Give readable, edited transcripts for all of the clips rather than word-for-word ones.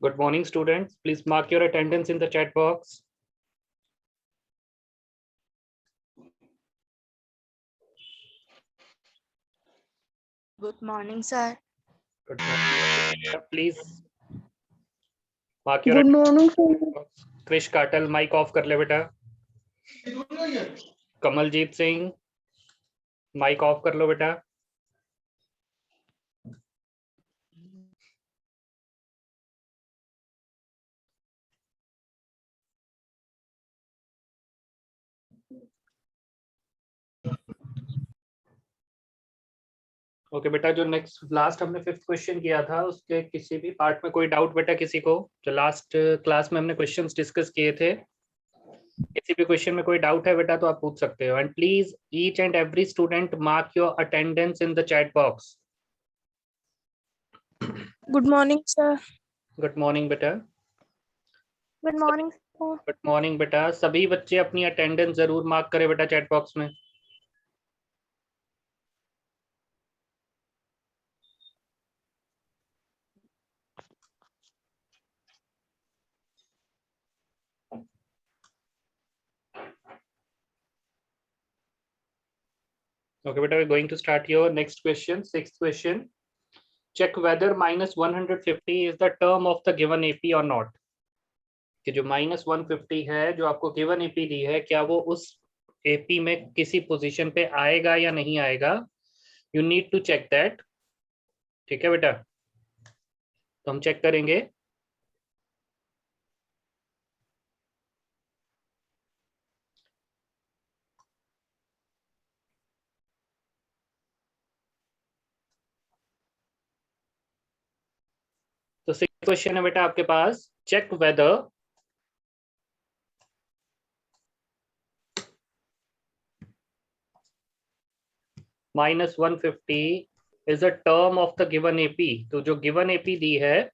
Good morning, students. Please mark your attendance in the chat box. Good morning, sir. Good morning. Please mark your good morning attendance. Krish Katal, mic off कर ले बेटा. Kamaljeet Singh, mic off कर लो बेटा. Okay बेटा, जो next last हमने 5th question किया था उसके किसी भी पार्ट में कोई डाउट बेटा किसी को? जो लास्ट क्लास में हमने क्वेश्चंस डिस्कस किए थे, किसी भी क्वेश्चन में कोई डाउट है बेटा तो आप पूछ सकते हो. And please each and every student mark your attendance in the chat box. Good morning sir. Good morning बेटा. Good morning sir. Good morning बेटा. सभी बच्चे अपनी अटेंडेंस जरूर मार्क करें बेटा चैट बॉक्स में. Okay beta, we're going to start your next question. 6th question. Check whether minus 150 is the term of the given AP or not. कि जो minus 150 है जो आपको given AP दी है, क्या वो उस AP में किसी पोजीशन पे आएगा या नहीं आएगा? You need to check that. ठीक है बेटा, तो हम चेक करेंगे. तो 6th क्वेश्चन है बेटा आपके पास. Check whether minus 150 is a term of the given AP. तो जो given AP दी है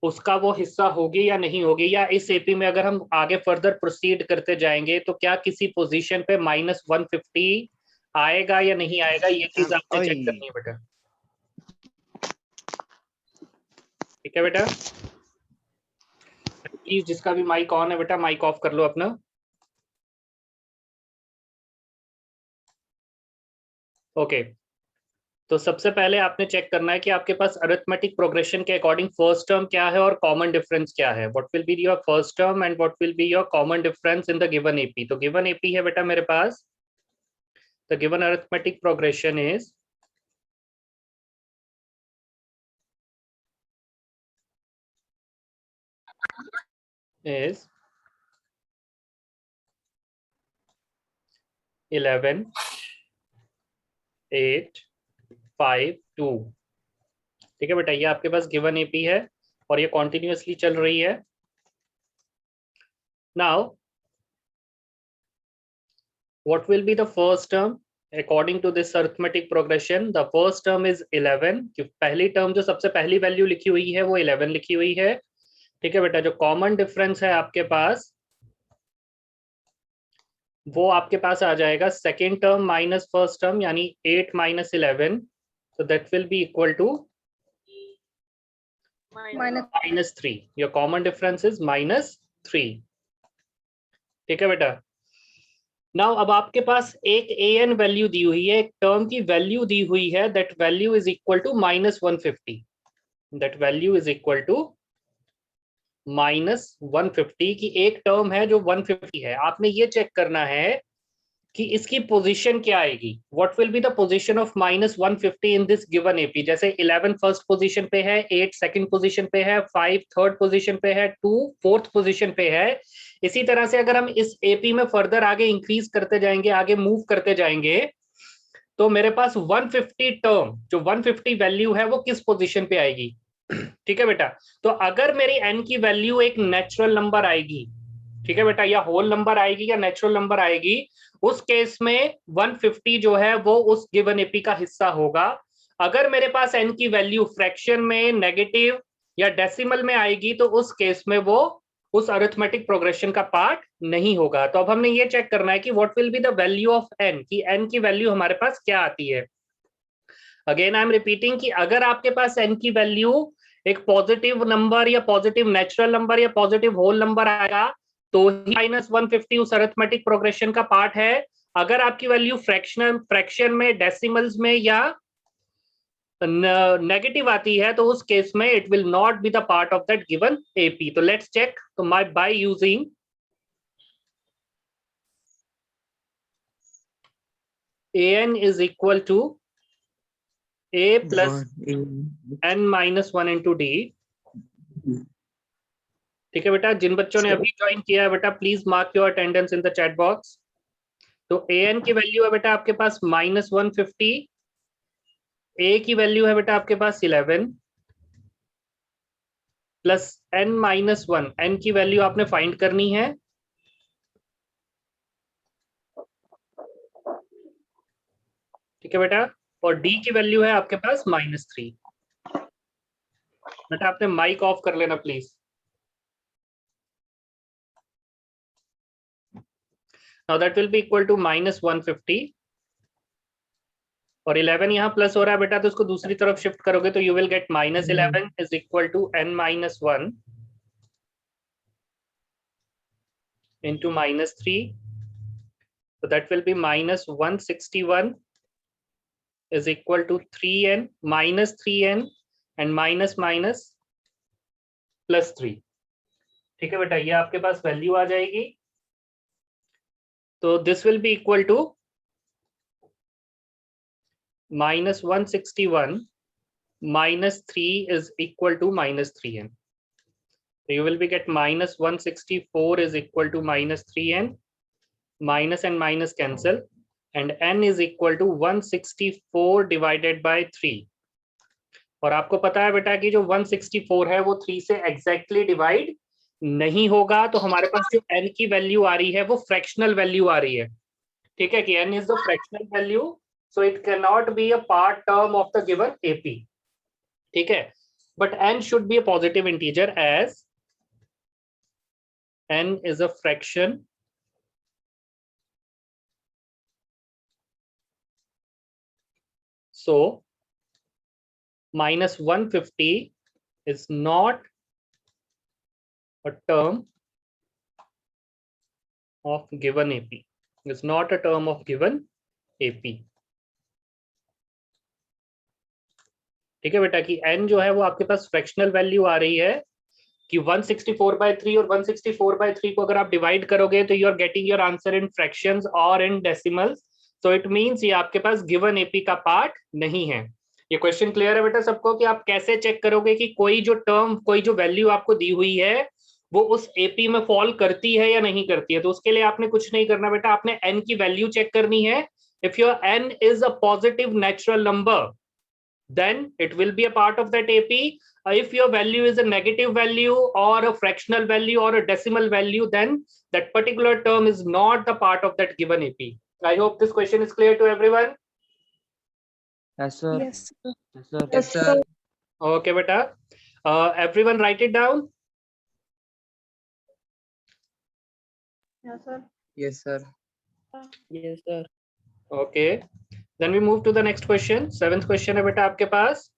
उसका वो हिस्सा होगी या नहीं होगी, या इस एपी में अगर हम आगे फर्दर प्रोसीड करते जाएंगे तो क्या किसी पोजीशन पे minus 150 आएगा या नहीं आएगा, ये चीज आपने चेक करनी है बेटा. ठीक है बेटा, प्लीज जिसका भी माइक ऑन है बेटा माइक ऑफ कर लो अपना. ओके तो सबसे पहले आपने चेक करना है कि आपके पास अरिथमेटिक प्रोग्रेशन के अकॉर्डिंग फर्स्ट टर्म क्या है और कॉमन डिफरेंस क्या है. What will be your first term and what will be your common difference in the given AP. तो गिवन एपी है बेटा मेरे पास, the given arithmetic progression is is 11 8 5 2. ठीक है बेटा, ये आपके पास गिवन एपी है और ये कॉन्टिन्यूअसली चल रही है. Now what will be the first term according to this arithmetic progression? The first term is 11. पहली टर्म जो सबसे पहली वैल्यू लिखी हुई है वो 11 लिखी हुई है. ठीक है बेटा, जो कॉमन डिफरेंस है आपके पास वो आपके पास आ जाएगा second term minus first term, यानी 8 minus 11. so that will be equal to -3. your common difference is -3. ठीक है बेटा. नाउ अब आपके पास एक an वैल्यू दी हुई है, एक टर्म की वैल्यू दी हुई है, that value is equal to -150. That value is equal to -150 की एक टर्म है जो 150 है. आपने ये चेक करना है कि इसकी पोजीशन क्या आएगी. What will be the position of -150 in this given AP. जैसे 11 फर्स्ट पोजीशन पे है, 8 सेकंड पोजीशन पे है, 5 थर्ड पोजीशन पे है, 2 फोर्थ पोजीशन पे है. इसी तरह से अगर हम इस एपी में फर्दर आगे इंक्रीज करते जाएंगे, आगे मूव करते जाएंगे, तो मेरे पास 150 टर्म जो 150 वैल्यू है वो किस पोजीशन पे आएगी. ठीक है बेटा, तो अगर मेरी एन की वैल्यू एक नेचुरल नंबर आएगी, ठीक है बेटा, या होल नंबर आएगी या नेचुरल नंबर आएगी, उस केस में 150 जो है वो उस गिवन एपी का हिस्सा होगा. अगर मेरे पास एन की वैल्यू फ्रैक्शन में, नेगेटिव या डेसिमल में आएगी तो उस केस में वो उस अरिथमेटिक प्रोग्रेशन का पार्ट नहीं होगा. तो अब हमने ये चेक करना है कि what will be the value of n, कि एन की वैल्यू हमारे पास क्या आती है. अगेन आई एम रिपीटिंग कि अगर आपके पास n की वैल्यू एक पॉजिटिव नंबर या पॉजिटिव नेचुरल नंबर या पॉजिटिव होल नंबर आएगा तो ही -150 उस अरिथमेटिक प्रोग्रेशन का पार्ट है। अगर आपकी वैल्यू फ्रैक्शन में, डेसिमल्स में या नेगेटिव आती है तो उस केस में it will not be the part of that given AP. तो लेट्स चेक। तो my bye using an is equal to a plus n minus 1 into d। ठीक है बेटा, जिन बच्चों ने अभी ज्वाइन किया है बेटा please mark your attendance in the chat box. तो an की वैल्यू है बेटा आपके पास -150, a की वैल्यू है बेटा आपके पास 11 प्लस n-1, n की वैल्यू आपने फाइंड करनी है। ठीक है बेटा, और d की वैल्यू है आपके पास -3। बेटा आपने माइक ऑफ कर लेना please. Now that will be equal to -150 और 11 यहाँ प्लस हो रहा है बेटा, तो उसको दूसरी तरफ शिफ्ट करोगे तो you will get -11 is equal to n-1 into -3, so that will be -161 is equal to 3n -3n and minus +3। ठीक है बेटा, ये आपके पास वैल्यू आ जाएगी। तो this will be equal to -161 -3 is equal to -3n। So you will be get -164 is equal to -3n, minus and minus cancel, and n is equal to 164 divided by 3। और आपको पता है बेटा कि जो 164 है वो 3 से एग्जैक्टली डिवाइड नहीं होगा, तो हमारे पास जो n की वैल्यू आ रही है वो फ्रैक्शनल वैल्यू आ रही है। ठीक है कि n is the fractional value, so it can not be a part term of the given AP. ठीक है, but n should be a positive integer as n is a fraction so -150 is not a term of given AP, is not a term of given AP। ठीक है बेटा कि n जो है वो आपके पास फ्रैक्शनल वैल्यू आ रही है कि 164/3 और 164/3 को अगर आप डिवाइड करोगे तो you are getting your answer in fractions और in decimals. So it means ये आपके पास गिवन एपी का पार्ट नहीं है। ये क्वेश्चन क्लियर है बेटा सबको कि आप कैसे चेक करोगे कि कोई जो टर्म, कोई जो वैल्यू आपको दी हुई है वो उस एपी में फॉल करती है या नहीं करती है। तो उसके लिए आपने कुछ नहीं करना बेटा, आपने n की वैल्यू चेक करनी है। If your n is a positive natural number then it will be a part of that AP. If your value is a negative value or a fractional value or a decimal value, then that particular term is not the part of that given AP. I hope this question is clear to everyone. Yes, sir. Yes, sir. Yes, sir. Yes, sir. Okay beta, everyone write it down. Yes, sir. Yes, sir. Yes, sir. Okay, then we move to the next question। 7th question है बेटा आपके पास।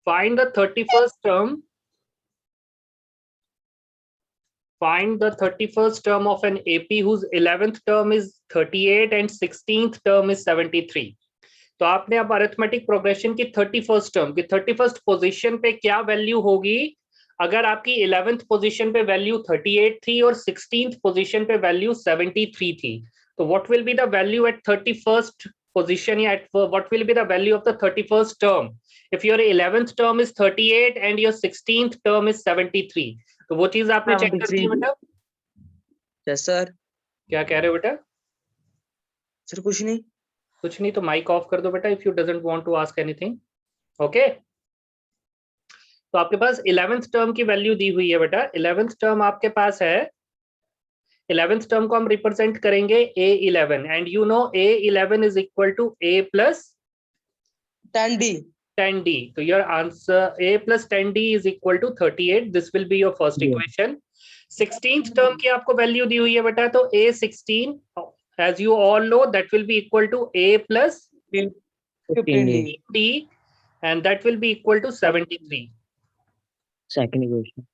Find the 31st term. Find the 31st term of an AP whose 11th term is 38 and 16th term is 73। तो आपने अब arithmetic progression की 31st term की 31st position पे क्या वैल्यू होगी अगर आपकी 11th पोजीशन पे वैल्यू 38 थी और 16th पोजीशन पे वैल्यू 73 थी। तो what will be the value at 31st position या what will be the value of the 31st term if your 11th term is 38 and your 16th term is 73। तो वो चीज आपने चेक करनी है बेटा। Yes, sir. क्या कह रहे हो बेटा? सर कुछ नहीं। कुछ नहीं तो माइक ऑफ कर दो बेटा if you doesn't want to ask anything. Okay, तो आपके पास 11th टर्म की वैल्यू दी हुई है बेटा। 11th टर्म आपके पास है, 11th टर्म को हम रिप्रेजेंट करेंगे A11 and you know A11 is equal to A plus 10D. 10D। तो your answer A plus 10D is equal to 38। This will be your first equation. 16th term की आपको value दी हुई है बेटा, तो A16 as you all know, that will be equal to A plus 15D. D, and that will be equal to 73. Second equation.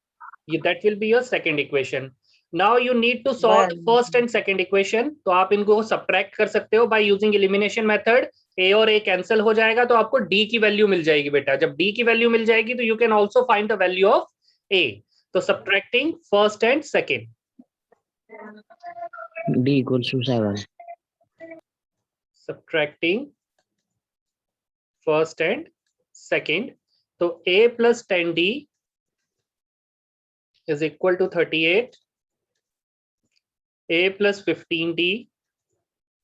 That will be your second equation. Now you need to solve the first and second equation. तो आप इनको subtract कर सकते हो by using elimination method. A और A cancel हो जाएगा तो आपको D की वैल्यू मिल जाएगी बेटा. जब D की वैल्यू मिल जाएगी तो you can also find the value of A. तो subtracting first and second. D equals to 7. Subtracting first and second. तो A plus 10D is equal to 38. A plus 15D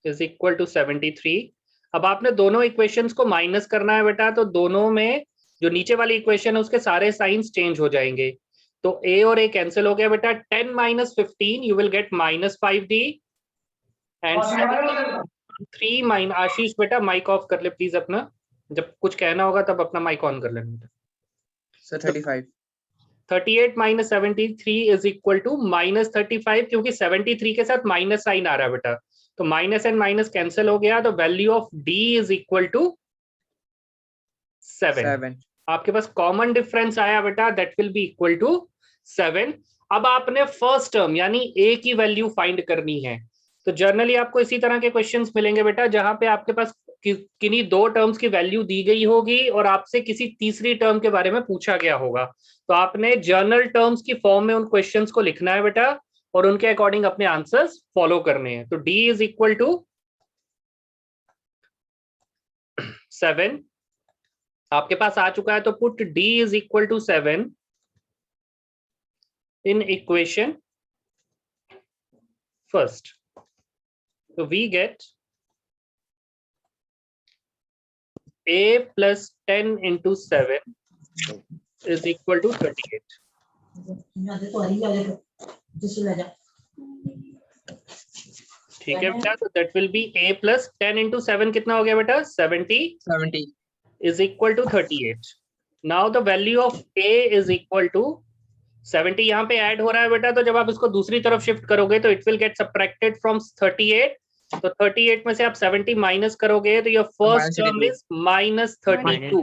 is equal to 73. अब आपने दोनों equations को minus करना है बेटा, तो दोनों में जो नीचे वाली इक्वेशन है उसके सारे साइंस चेंज हो जाएंगे. तो A और A कैंसिल हो गया बेटा. 10 minus 15 you will get minus 5D and 3 minus. आशीष बेटा माइक ऑफ कर ले प्लीज अपना. जब कुछ कहना होगा तब अपना माइक ऑन कर लेना. Sir, 35. 38 minus 73 is equal to minus 35, क्योंकि 73 के साथ माइनस साइन आ रहा है बेटा. तो माइनस एंड माइनस कैंसिल हो गया. तो value of D is equal to 7. आपके पास कॉमन डिफरेंस आया बेटा, that will be equal to 7. अब आपने फर्स्ट टर्म यानी A की वैल्यू फाइंड करनी है. तो जर्नली आपको इसी तरह के क्वेश्चंस मिलेंगे बेटा, जहां पे आपके पास किन्हीं दो टर्म्स की वैल्यू दी गई होगी और आपसे किसी तीसरी टर्म के बारे में पूछा गया होगा. तो आपने जर्नल टर्म्स की फॉर्म में उन क्वेश्चंस को लिखना है बेटा और उनके अकॉर्डिंग अपने आंसर्स फॉलो करने हैं. तो D इज इक्वल टू 7 आपके पास आ चुका है. तो put D is equal to 7 in equation first. So we get A plus 10 into 7 is equal to 38. ठीक है बेटा. तो that will be A plus 10 into 7 कितना हो गया बेटा? 70 is equal to 38. Now the value of A is equal to 70. यहाँ पे ऐड हो रहा है बेटा, तो जब आप इसको दूसरी तरफ शिफ्ट करोगे तो it will get subtracted from 38. तो 38 में से आप 70 माइनस करोगे तो your first term is minus 32.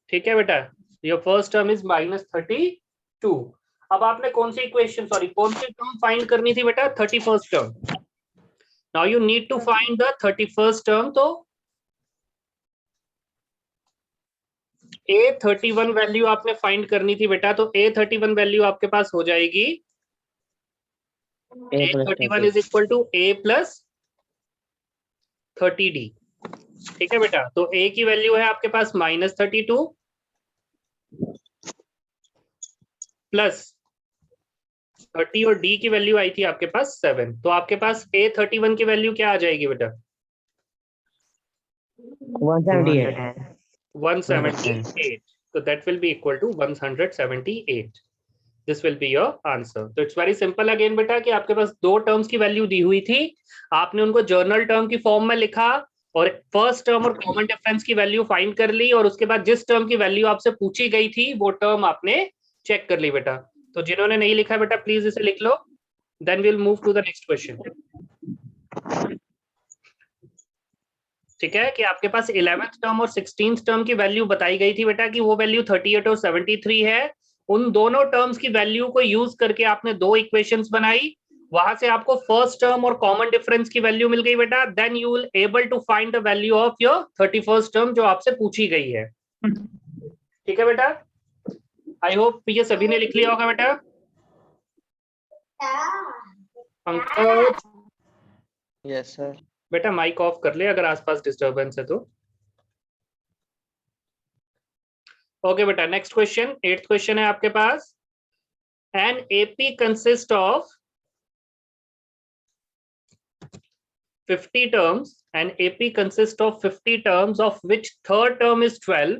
ठीक है बेटा, your first term is minus 32. अब आपने कौन सी इक्वेशन कौन सी टर्म फाइंड करनी थी बेटा? 31st term. Now you need to find the 31st term. तो A31 वैल्यू आपने फाइंड करनी थी बेटा. तो A31 वैल्यू आपके पास हो जाएगी A31 is equal to A plus 30D. ठीक है बेटा. तो A की वैल्यू है आपके पास माइनस 32 प्लस 30 और D की वैल्यू आई थी आपके पास 7. तो आपके पास A31 की वैल्यू क्या आ जाएगी बेटा? 178. So that will be equal to 178. This will be your answer. So it's very simple again बेटा कि आपके पास दो टर्म्स की वैल्यू दी हुई थी, आपने उनको जर्नल टर्म की फॉर्म में लिखा और फर्स्ट टर्म और कॉमन डिफरेंस की वैल्यू फाइंड कर ली और उसके बाद जिस टर्म की वैल्यू आपसे पूछी गई थी वो टर्म आपने चेक कर ली बेटा. तो जिन्होंने नहीं लिखा बेटा प्लीज इसे लिख लो. Then will move to the next question. ठीक है कि आपके पास 11th टर्म और 16th टर्म की वैल्यू बताई गई थी बेटा कि वो वैल्यू 38 और 73 है. उन दोनों टर्म्स की वैल्यू को यूज करके आपने दो इक्वेशंस बनाई, वहां से आपको फर्स्ट टर्म और कॉमन डिफरेंस की वैल्यू मिल गई बेटा. Then you will able to find the value of your 31st term जो आपसे पूछी गई है. ठीक है बेटा, आई होप ये सभी ने लिख लिया होगा बेटा. Pankaj yes sir. बेटा माइक ऑफ कर ले अगर आसपास डिस्टर्बेंस है तो. ओके बेटा, नेक्स्ट क्वेश्चन, 8th क्वेश्चन है आपके पास. An AP consist of 50 terms. An AP consists of 50 terms of which third term is 12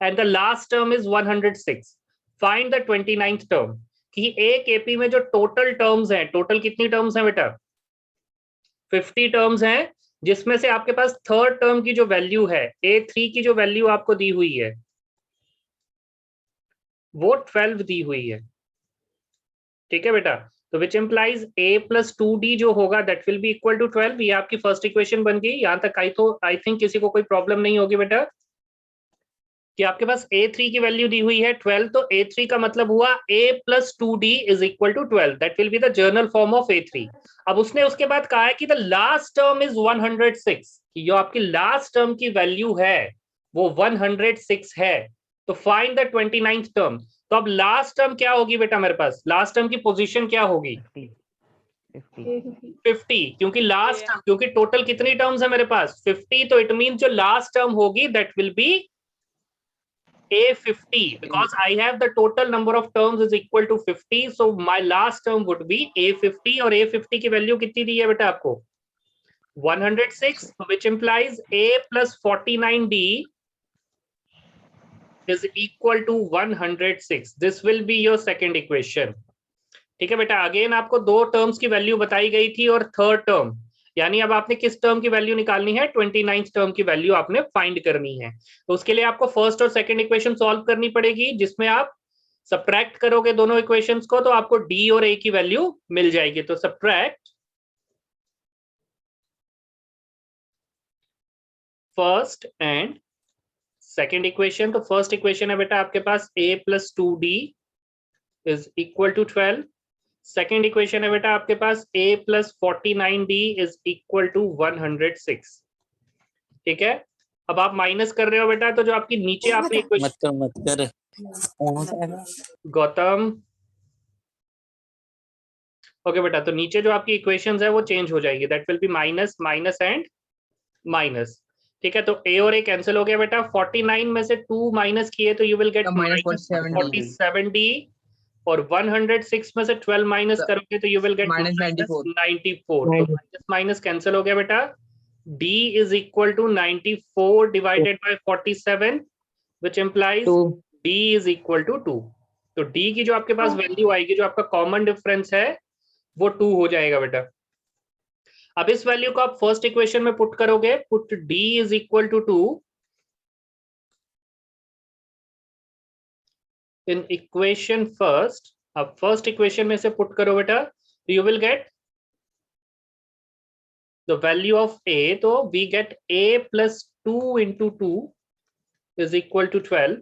and the last term is 106. Find the 29th term. कि एक AP में जो टोटल टर्म्स हैं, total कितनी terms हैं बेटा? 50 टर्म्स हैं, जिसमें से आपके पास थर्ड टर्म की जो वैल्यू है A3 की जो वैल्यू आपको दी हुई है वो 12 दी हुई है. ठीक है बेटा, तो which implies a plus 2d जो होगा that will be equal to 12। ये आपकी फर्स्ट इक्वेशन बन गई। यहां तक आई थिंक किसी को कोई प्रॉब्लम नहीं होगी बेटा, कि आपके पास a3 की वैल्यू दी हुई है 12, तो a3 का मतलब हुआ a plus 2d is equal to 12, that will be the general form of a3। अब उसने उसके बाद कहा है कि द लास्ट टर्म इज 106, कि जो आपकी लास्ट टर्म की वैल्यू है वो 106 है। तो फाइंड द 29th टर्म। तो अब लास्ट टर्म क्या होगी बेटा मेरे पास, लास्ट टर्म की पोजीशन क्या होगी? 50, क्योंकि लास्ट टर्म, क्योंकि टोटल कितनी टर्म्स है मेरे पास 50, तो इट मीन जो लास्ट टर्म होगी that will B A50, because I have the total number of terms is equal to 50, so my last term would be A50, और A50 की value कितनी दी है बेटा आपको? 106, which implies A plus 49D is equal to 106. This will be your second equation. ठीक है बेटा, again आपको दो टर्म्स की वैल्यू बताई गई थी और थर्ड टर्म, यानी अब आपने किस टर्म की वैल्यू निकालनी है? 29th टर्म की वैल्यू आपने फाइंड करनी है। तो उसके लिए आपको फर्स्ट और सेकंड इक्वेशन सॉल्व करनी पड़ेगी, जिसमें आप सब्ट्रैक्ट करोगे दोनों इक्वेशंस को, तो आपको डी और ए की वैल्यू मिल जाएगी। तो subtract first and second equation. तो फर्स्ट इक्वेशन है बेटा आपके पास a plus 2d is equal to 12। Second equation है बेटा आपके पास a plus 49d is equal to 106। ठीक है, अब आप माइनस कर रहे हो बेटा, तो जो आपकी नीचे आपने इक्वेशन मत कर गौतम, ओके बेटा, तो नीचे जो आपकी इक्वेशंस है वो चेंज हो जाएगी, that will B minus minus and minus. ठीक है, तो a और a कैंसिल हो गया बेटा। 49 में से 2 माइनस किए तो यू विल गेट -47d, और 106 में से 12 माइनस करोगे तो यू विल गेट -94। तो माइनस कैंसिल हो गया बेटा। d is equal to 94 divided by 47, which implies d is equal to 2। तो d की जो आपके पास वैल्यू आएगी, जो आपका कॉमन डिफरेंस है, वो 2 हो जाएगा बेटा। अब इस वैल्यू को आप फर्स्ट इक्वेशन में पुट करोगे, put d is equal to 2 in equation first. अब फर्स्ट इक्वेशन में से पुट करो बेटा, तो you will get the value of a, तो we get a plus 2 into 2 is equal to 12।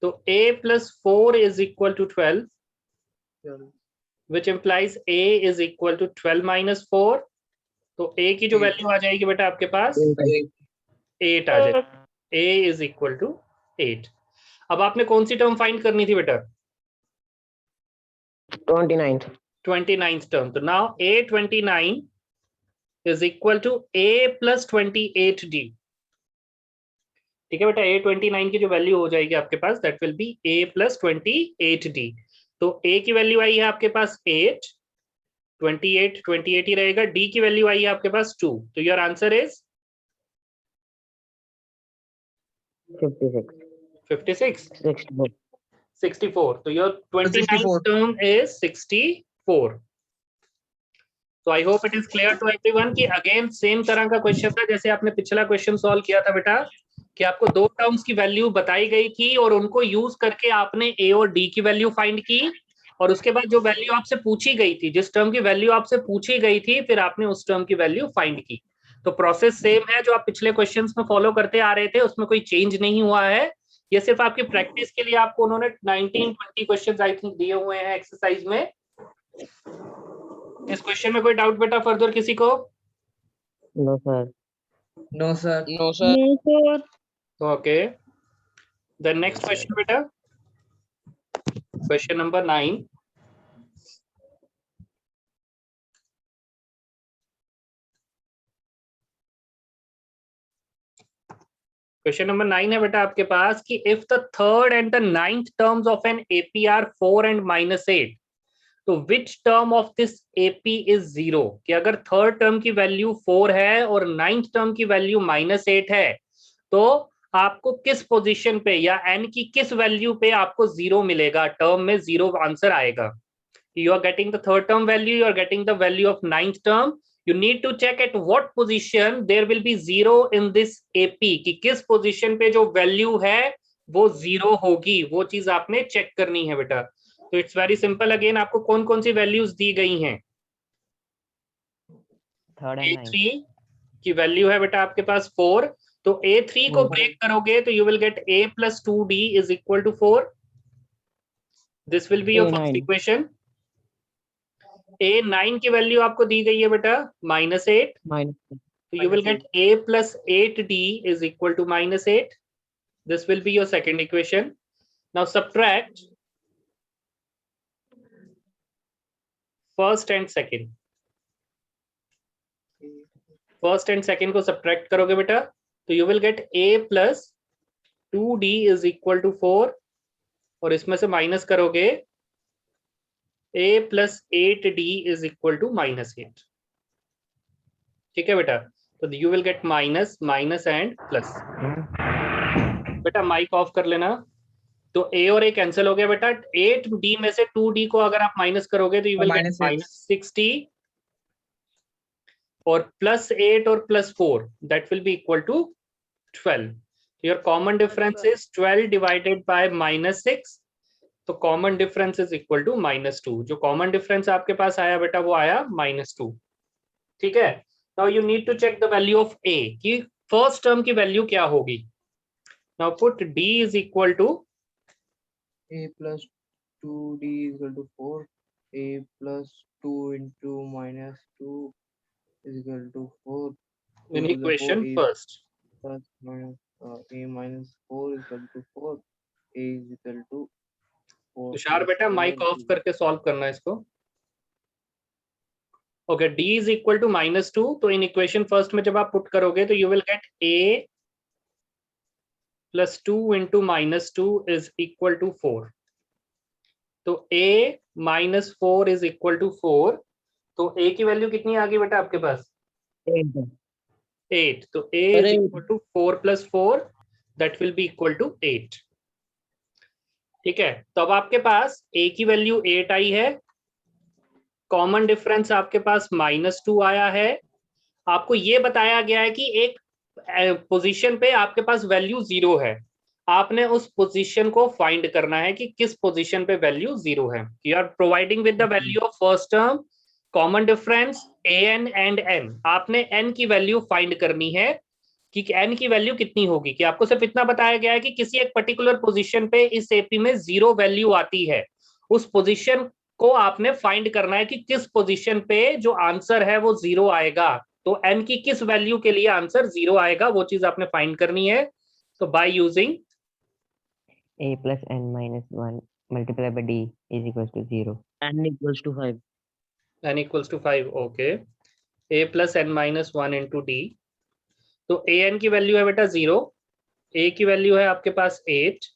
तो a plus 4 is equal to 12, which implies a is equal to 12 minus 4। तो a की जो वैल्यू आ जाएगी बेटा आपके पास 8 आ जाएगी, a is equal to 8। अब आपने कौन सी टर्म फाइंड करनी थी बेटा? 29th term. तो now a29 is equal to a plus 28d। ठीक है बेटा, a29 की जो वैल्यू हो जाएगी आपके पास that will be a plus 28d। तो a की वैल्यू आई है आपके पास 8, 28 ही रहेगा। d की वैल्यू आई है आपके पास 2, तो योर आंसर इज 64। तो योर 29th टर्म इज 64। तो I hope it is clear to everyone कि अगेन सेम तरह का क्वेश्चन था जैसे आपने पिछला क्वेश्चन सॉल्व किया था बेटा, कि आपको दो टर्म्स की वैल्यू बताई गई थी और उनको यूज करके आपने a और d की वैल्यू फाइंड की, और उसके बाद जो वैल्यू आपसे पूछी गई थी, जिस टर्म की वैल्यू आपसे पूछी गई थी, फिर आपने उस टर्म की वैल्यू फाइंड की। तो प्रोसेस सेम है जो आप पिछले क्वेश्चंस में फॉलो करते आ रहे थे, उसमें कोई चेंज नहीं हुआ है। ये सिर्फ आपकी प्रैक्टिस के लिए आपको उन्होंने 19-20 क्वेश्चंस आई थिंक दिए हुए हैं एक्सरसाइज में। इस क्वेश्चन में कोई डाउट बेटा फर्दर किसी को? No sir. No sir. No sir. Okay, the next question बेटा, क्वेश्चन नंबर 9। क्वेश्चन नंबर 9 है बेटा आपके पास कि if the third and the ninth terms of an AP are 4 and -8, तो which term of this AP is 0? कि अगर third term की वैल्यू 4 है और नाइन्थ टर्म की वैल्यू -8 है, तो आपको किस पोजीशन पे या n की किस वैल्यू पे आपको 0 मिलेगा, टर्म में 0 आंसर आएगा। You are getting the third term value, you are getting the value of ninth term. You need to check at what position there will be 0 in this AP, कि किस position पे जो value है वो 0 होगी, वो चीज आपने चेक करनी है बेटा। तो इट्स वेरी सिंपल, अगेन आपको कौन कौन सी वैल्यूज दी गई हैं? Third and ninth. A3 की वैल्यू है बेटा आपके पास 4, तो A3 को ब्रेक करोगे तो you will gate A plus 2D is equal to 4. This will be your first A9 equation. A9 की वैल्यू आपको दी गई है बेटा -8, minus so you will get A plus 8D is equal to -8. This will be your second equation. Now subtract first and second. First and second को subtract करोगे बेटा तो you will gate A plus 2D is equal to 4, और इसमें से minus करोगे A plus 8D is equal to -8. ठीक है बेटा, तो you will get minus minus and plus. बेटा माइक ऑफ कर लेना। तो A और A कैंसिल हो गया बेटा, 8D में से 2D को अगर आप माइनस करोगे तो यू विल गेट -60, और +8 और +4 that will be equal to 12. Your common difference is 12 divided by -6, तो common difference is equal to -2। जो कॉमन डिफरेंस आपके पास आया बेटा वो आया -2। ठीक है, now you need to check the value of A कि फर्स्ट टर्म की वैल्यू क्या होगी। Now put D is equal to A plus 2D is equal to 4. A plus 2 into -2 is equal to 4. In equation first. Plus minus A minus 4 is equal to 4. A is equal to 4 Tushar plus बेटा mike 4 off करके solve करना है इसको। Okay, D is equal to -2, तो इन equation first में जब आप put करोगे तो you will gate A plus 2 into -2 is equal to 4. तो A minus 4 is equal to 4, तो A की वैल्यू कितनी आ गई बेटा आपके पास? 8. तो A is equal to 4 plus 4, that will be equal to 8. ठीक है, तो अब आपके पास A की वैल्यू 8 आई है, कॉमन डिफरेंस आपके पास -2 आया है। आपको ये बताया गया है कि एक पोजीशन पे आपके पास वैल्यू 0 है, आपने उस पोजीशन को फाइंड करना है कि किस पोजीशन पे वैल्यू 0 है। You are providing with the value of first term, common difference an and n। आपने n की वैल्यू फाइंड करनी है कि n की वैल्यू कितनी होगी। कि आपको सिर्फ इतना बताया गया है कि किसी एक पर्टिकुलर पोजीशन पे इस एपी में 0 वैल्यू आती है, उस पोजीशन को आपने फाइंड करना है कि किस पोजीशन पे जो आंसर है वो 0 आएगा। तो n की किस वैल्यू के लिए आंसर 0 आएगा वो चीज आपने फाइंड करनी है। तो by using A plus n minus 1 multiplied by D is equals to 0. N equals to 5. n equals to 5, okay. A plus n minus 1 into D, तो an की वैल्यू है बेटा 0, A की वैल्यू है आपके पास 8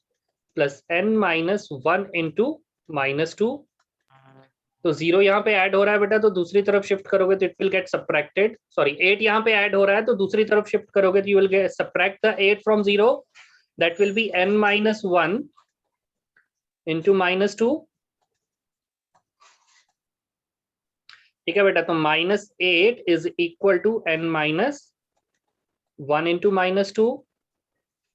प्लस n minus 1 into -2, तो 0 यहाँ पे ऐड हो रहा है बेटा, तो दूसरी तरफ शिफ्ट करोगे तो it will get subtracted. Sorry, 8 यहाँ पे ऐड हो रहा है तो दूसरी तरफ शिफ्ट करोगे तो you will gate subtract the 8 from 0, that will B n minus 1 into -2। ठीक है बेटा, तो -8 is equal to n minus 1 into -2।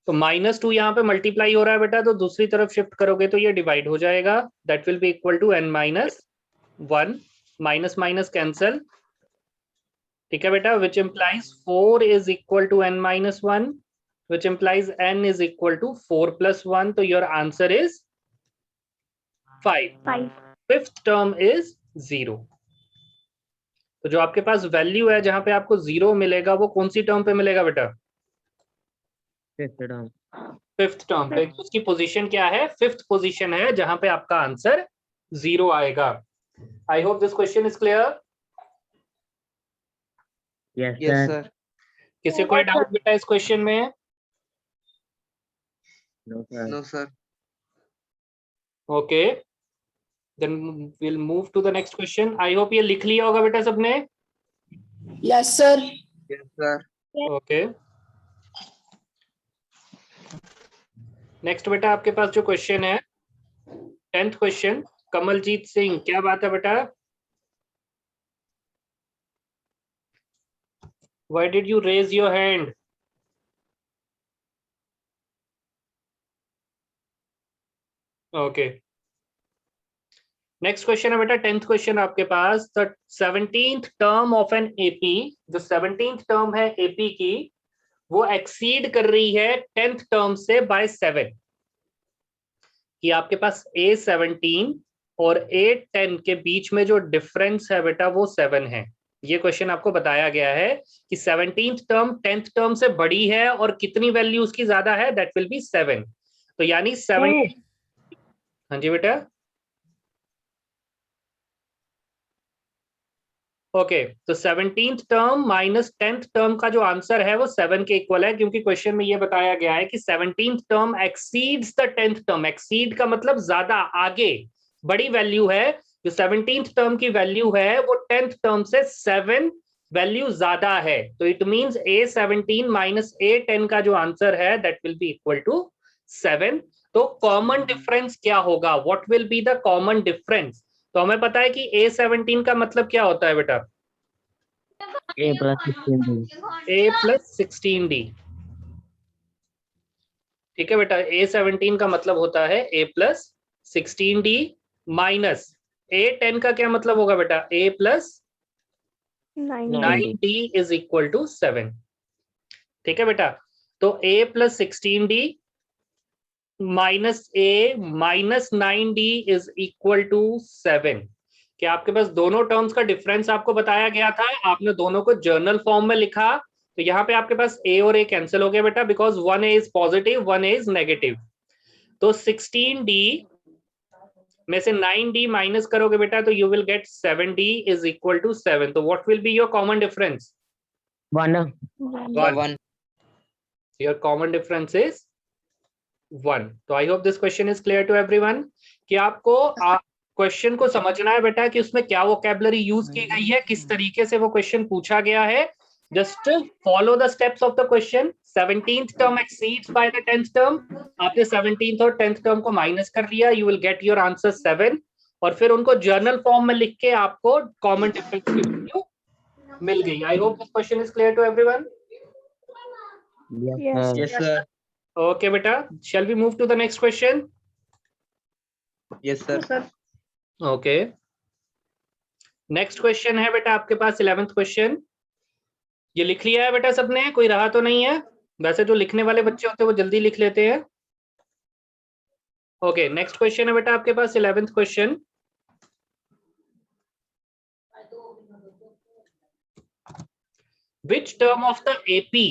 तो -2 यहाँ पे मल्टीप्लाई हो रहा है बेटा, तो दूसरी तरफ शिफ्ट करोगे तो ये डिवाइड हो जाएगा, that will be equal to n minus 1, minus minus cancel. ठीक है बेटा, which implies 4 is equal to n minus 1, which implies n is equal to 4 plus 1, तो your answer is 5। Fifth term is 0। तो जो आपके पास value है जहां पे आपको 0 मिलेगा वो कौन सी टर्म पे मिलेगा बेटा? Fifth term. फिफ्थ टर्म पे। उसकी पोजीशन क्या है? फिफ्थ पोजीशन है जहां पे आपका आंसर 0 आएगा। आई hope this question is clear. Yes, Yes, sir. sir. किसी कोई डाउट बेटा इस क्वेश्चन में? No, sir. No, sir. Okay, then will move to the next question. I hope ये लिख लिया होगा बेटा सबने। Yes sir. Yes, sir. Okay, next बेटा आपके पास जो क्वेश्चन है 10th क्वेश्चन, कमलजीत सिंह, क्या बात है बेटा? Why did you raise your hand? Okay. Next question है बेटा 10th क्वेश्चन आपके पास। The 17th term of an AP, जो 17th टर्म है एपी की, वो एक्सीड कर रही है 10th टर्म से बाय 7। कि आपके पास A17 और A10 के बीच में जो डिफरेंस है बेटा वो 7 है। ये क्वेश्चन आपको बताया गया है कि 17th टर्म 10th टर्म से बड़ी है और कितनी वैल्यू उसकी ज्यादा है, दैट विल बी 7। तो यानी 7। हाँ जी बेटा, ओके। तो 17th term minus 10th term का जो आंसर है वो 7 के इक्वल है, क्योंकि क्वेश्चन में ये बताया गया है कि 17th term exceeds the 10th term. Exceed का मतलब ज्यादा, आगे, बड़ी वैल्यू है। जो 17th टर्म की वैल्यू है वो 10th टर्म से 7 वैल्यू ज्यादा है। तो it means A17 minus A10 का जो आंसर है that will be equal to 7। तो कॉमन डिफरेंस क्या होगा, what will be the common difference? तो हमें पता है कि A17 का मतलब क्या होता है बेटा? A plus 16D. A plus 16D। ठीक है बेटा, A17 का मतलब होता है A plus 16D minus A10 का क्या मतलब होगा बेटा? A plus 9D is equal to 7। ठीक है बेटा, तो A plus 16D minus A minus 9D is equal to 7। क्या आपके पास दोनों टर्म्स का डिफरेंस आपको बताया गया था, आपने दोनों को जर्नल फॉर्म में लिखा। तो यहाँ पे आपके पास A और A कैंसिल हो गया बेटा, because one A is positive, one A is negative. तो 16D में से 9D माइनस करोगे बेटा तो you will get 7D is equal to 7। तो what will be your common difference? 1. 1. Your common difference is 1। तो I hope this question is clear to everyone. कि आपको क्वेश्चन को समझना है बेटा कि उसमें क्या वोकैबुलरी यूज की गई है, किस तरीके से वो क्वेश्चन पूछा गया है। Just follow the steps of the question. 17th term exceeds by the 10th term. आपने 17th और 10th टर्म को माइनस कर लिया, you will get your answer 7। और फिर उनको जर्नल फॉर्म में लिख के आपको कॉमन डिफरेंस की वैल्यू मिल गई। I hope this question is clear to everyone. Yes, sir. Yes, sir. Okay बेटा, shall we move to the next question? Yes, sir. Okay, next question है बेटा आपके पास 11th क्वेश्चन। ये लिख लिया है बेटा सबने? कोई रहा तो नहीं है? वैसे जो लिखने वाले बच्चे होते हैं वो जल्दी लिख लेते हैं। ओके, नेक्स्ट क्वेश्चन है बेटा आपके पास 11th question. Which term of the AP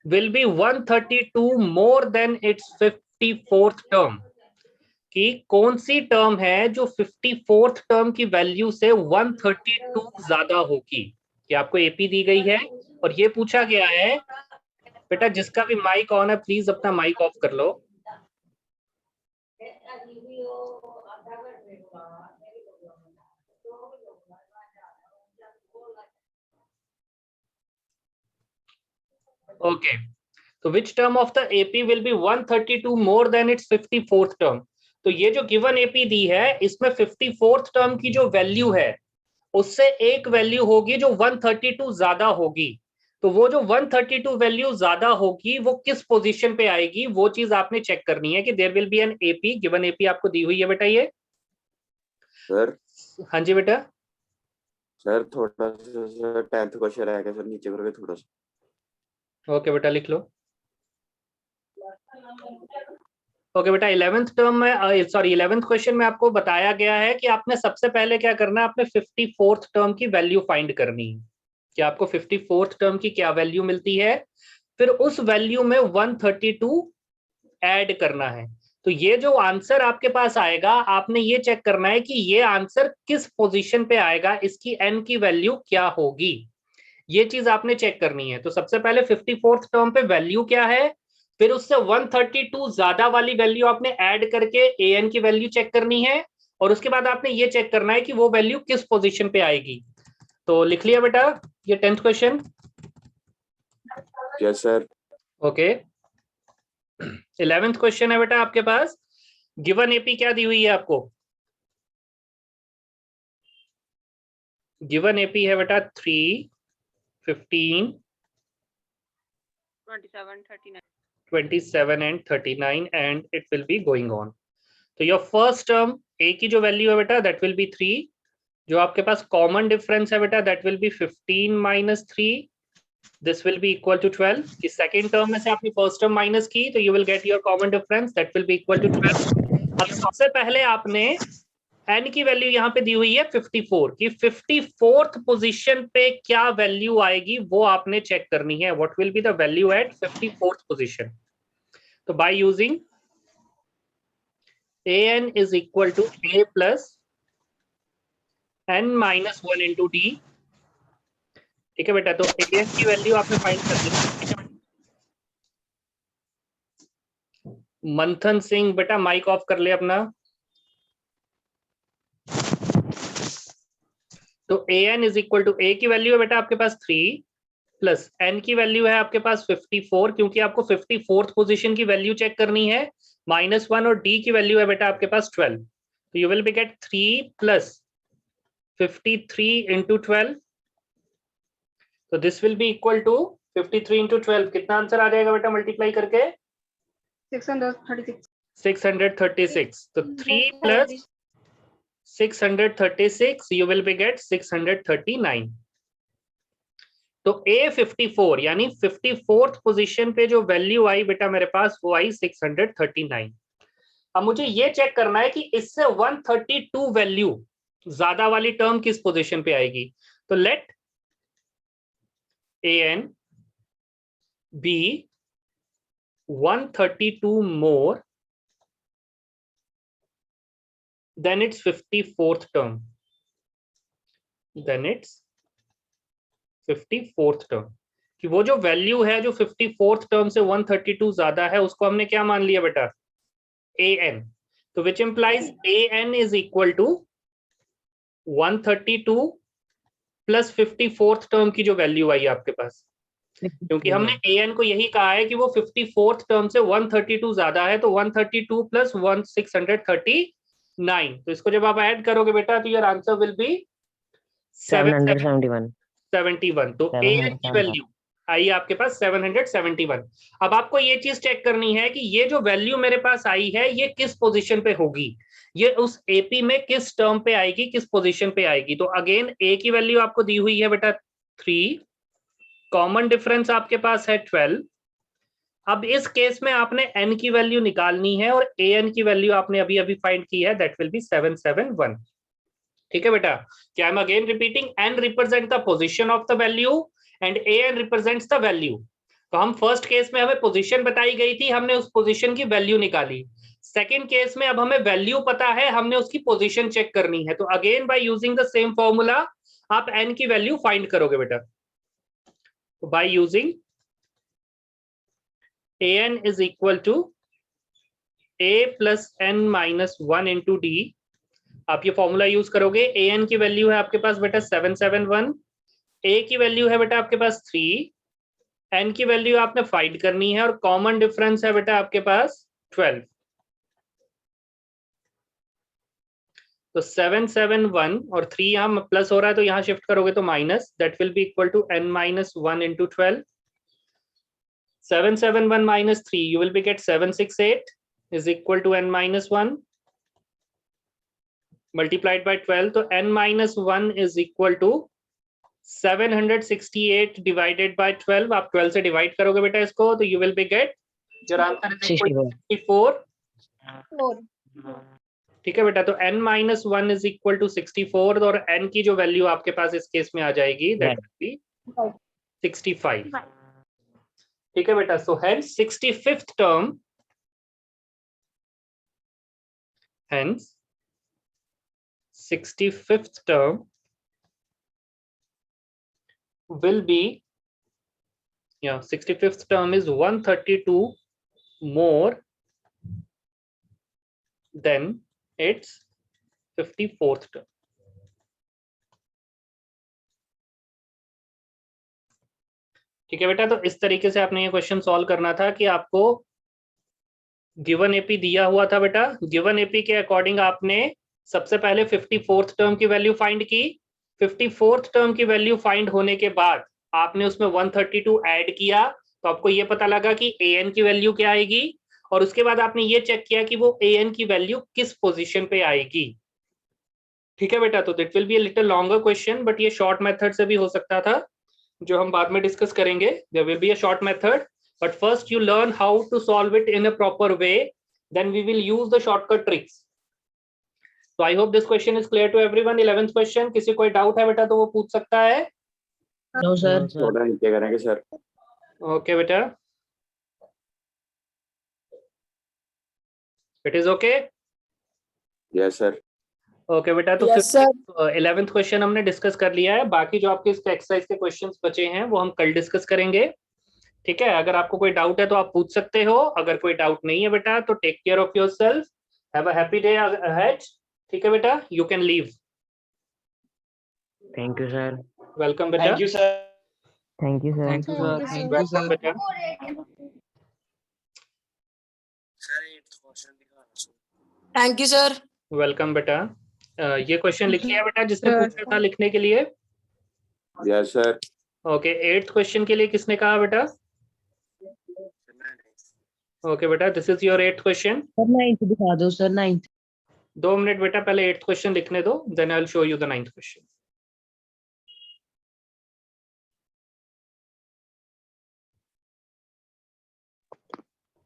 will be 132 more than its 54th term? कि कौन सी टर्म है जो 54th टर्म की वैल्यू से 132 ज्यादा होगी? कि आपको एपी दी गई है और ये पूछा गया है बेटा, जिसका भी माइक ऑन है प्लीज अपना माइक ऑफ कर लो। ओके, तो which term of the AP will be 132 more than it's 54th term? तो ये जो गिवन एपी दी है इसमें 54th टर्म की जो वैल्यू है उससे एक वैल्यू होगी जो 132 ज्यादा होगी। तो वो जो 132 वैल्यू ज्यादा होगी वो किस पोजीशन पे आएगी, वो चीज आपने चेक करनी है। कि there will be an AP, given AP आपको दी हुई है बेटा ये। सर हाँ जी बेटा, सर थोड़ा सा सर 10th क्वेश्चन रह गया सर, नीचे करोगे थोड़ा सा? ओके बेटा लिख लो। ओके बेटा, 11th टर्म में, सॉरी 11th क्वेश्चन में आपको बताया गया है कि आपने सबसे पहले क्या करना है, आपने 54th टर्म की वैल्यू फाइंड करनी है। कि आपको 54th टर्म की क्या वैल्यू मिलती है, फिर उस वैल्यू में 132 ऐड करना है। तो ये जो आंसर आपके पास आएगा आपने ये चेक करना है कि ये आंसर किस पोजीशन पे आएगा, इसकी n की वैल्यू क्या होगी, ये चीज आपने चेक करनी है। तो सबसे पहले 54th टर्म पे वैल्यू क्या है, फिर उससे 132 ज्यादा वाली वैल्यू आपने ऐड करके an की वैल्यू चेक करनी है। और उसके बाद आपने ये चेक करना है कि वो वैल्यू किस पोजीशन पे आएगी। तो लिख लिया बेटा ये 10th question? Yes sir. Okay, 11th question है बेटा आपके पास। गिवन एपी क्या दी हुई है आपको? गिवन एपी है बेटा 3, 15, 27 and 39 and it will be going on. So your first term ए की जो वैल्यू है बेटा दैट विल बी 3, जो आपके पास कॉमन डिफरेंस है बेटा that will be 15 minus 3, this will be equal to 12। कि सेकंड टर्म में से आपने फर्स्ट टर्म माइनस की तो you will get your common difference that will be equal to 12। अब सबसे पहले आपने n की वैल्यू यहाँ पे दी हुई है 54 की 54th पोजीशन पे क्या वैल्यू आएगी वो आपने चेक करनी है, what will be the value at 54th position. तो by using an is equal to a plus n minus 1 into D. ठीक है बेटा, तो an की वैल्यू आपने फाइंड कर दी। मंथन सिंह बेटा माइक ऑफ कर ले अपना। तो an is equal to a की वैल्यू है बेटा आपके पास 3 प्लस n की वैल्यू है आपके पास 54, क्योंकि आपको 54th पोजीशन की वैल्यू चेक करनी है, -1 और d की वैल्यू है बेटा आपके पास 12। तो you will be get 3 plus 53 into 12, तो this will be equal to 53 into 12। कितना आंसर आ जाएगा बेटा मल्टीप्लाई करके? 636. 636। तो 3 plus 636 you will be get 639। तो A54 यानी 54th पोजीशन पे जो वैल्यू आई बेटा मेरे पास वो आई 639। अब मुझे ये चेक करना है कि इससे 132 वैल्यू ज्यादा वाली टर्म किस पोजीशन पे आएगी। तो late an be 132 more then its 54th term, then its 54th term। कि वो जो वैल्यू है जो 54th टर्म से 132 ज्यादा है उसको हमने क्या मान लिया बेटा? an। तो which implies an is equal to 132 plus 54th term की जो वैल्यू आई आपके पास, क्योंकि हमने an को यही कहा है कि वो 54th टर्म से 132 ज्यादा है, तो 132 प्लस 639। तो इसको जब आप ऐड करोगे बेटा तो योर आंसर विल बी 771। 71। तो an की वैल्यू आई आपके पास 771। अब आपको ये चीज चेक करनी है कि ये जो वैल्यू मेरे पास आई है ये किस पोजीशन पे होगी, ये उस एपी में किस टर्म पे आएगी, किस पोजीशन पे आएगी। तो अगेन a की वैल्यू आपको दी हुई है बेटा 3, कॉमन डिफरेंस आपके पास है 12। अब इस केस में आपने n की वैल्यू निकालनी है और an की वैल्यू आपने अभी अभी फाइंड की है, दैट विल बी 771। ठीक है बेटा, क्या I am again repeating, n represent the position of the value and an represents the value. तो हम फर्स्ट केस में हमें पोजीशन बताई गई थी, हमने उस पोजीशन की वैल्यू निकाली। सेकंड केस में अब हमें वैल्यू पता है, हमने उसकी पोजीशन चेक करनी है। तो again by using the same formula आप n की वैल्यू फाइंड करोगे बेटा। तो by using an is equal to a plus n minus 1 into d, आप ये फॉर्मूला यूज करोगे। an की वैल्यू है आपके पास बेटा 771, a की वैल्यू है बेटा आपके पास 3, n की वैल्यू आपने फाइंड करनी है और कॉमन डिफरेंस है बेटा आपके पास 12। तो 771 और 3 यहाँ प्लस हो रहा है तो यहाँ शिफ्ट करोगे तो minus, that will be equal to n minus 1 into 12। 771 minus 3 you will be get 768 is equal to n minus 1 multiplied by 12। तो n minus 1 is equal to 768 divided by 12। आप 12 से डिवाइड करोगे बेटा इसको तो you will be get your answer is equal to 64। 4. ठीक है बेटा, तो n minus 1 is equal to 64 और n की जो वैल्यू आपके पास इस केस में आ जाएगी that will be 65। ठीक है बेटा, so hence 65th term, hence 65th term will be, 65th term is 132 more than its 54th term। ठीक है बेटा, तो इस तरीके से आपने ये क्वेश्चन सॉल्व करना था कि आपको गिवन एपी दिया हुआ था बेटा, गिवन एपी के अकॉर्डिंग आपने सबसे पहले 54th टर्म की वैल्यू फाइंड की। 54th टर्म की वैल्यू फाइंड होने के बाद आपने उसमें 132 ऐड किया तो आपको ये पता लगा कि an की वैल्यू क्या आएगी और उसके बाद आपने ये चेक किया कि वो an की वैल्यू किस पोजीशन पे आएगी। ठीक है बेटा, तो that will be a little longer question, but ये शॉर्ट मेथड से भी हो सकता था, जो हम बाद में डिस्कस करेंगे। There will be a short method, but first you learn how to solve it in a proper way, then we will use the shortcut tricks. तो I hope this question is clear to everyone. 11th question, किसी कोई doubt है बेटा तो वो पूछ सकता है। No, sir. थोड़ा नीचे करेंगे सर। ओके बेटा, it is okay. Yes sir. Okay बेटा, तो Yes, sir. 11th क्वेश्चन हमने डिस्कस कर लिया है। बाकी जो आपके इसके एक्सरसाइज के क्वेश्चंस बचे हैं वो हम कल डिस्कस करेंगे। ठीक है, अगर आपको कोई डाउट है तो आप पूछ सकते हो, अगर कोई डाउट नहीं है बेटा तो take care of yourself, have a happy day ahead. ठीक है बेटा, you can leave. Thank you, sir. Welcome बेटा। Thank you, sir. Thank you, sir. Thank you, sir. Thank you, welcome sir. बेटा। Thank you, sir. वेलकम बेटा। ये question लिख लिया बेटा जिसने पूछा था लिखने के लिए। Yes sir. Okay, 8th question के लिए किसने कहा बेटा? ओके बेटा, this is your 8th question. Sir, 9th दिखा दो sir, 9th. 2 मिनट बेटा, पहले 8th क्वेश्चन लिखने दो, then I will show you the 9th question.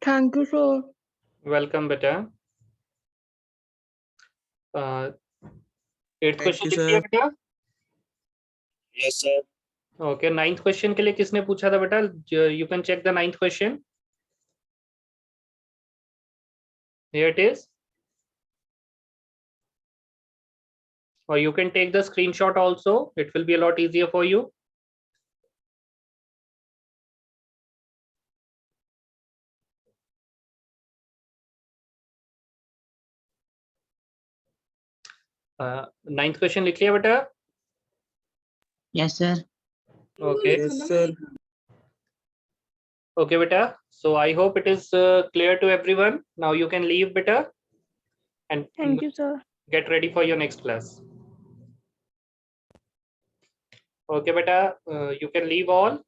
Thank you, sir. Welcome बेटा। 8th क्वेश्चन you, लिख लिया sir. बेटा? Yes, sir. Okay, 9th question के लिए किसने पूछा था बेटा? You can check the 9th question, here it is, or you can take the screenshot also, it will be a lot easier for you. Ninth question लिख लिया बेटा? Yes, sir. Okay. Yes, sir. Okay beta, so I hope it is clear to everyone. Now you can leave beta and Thank you, sir. get ready for your next class. Okay beta, you can leave all.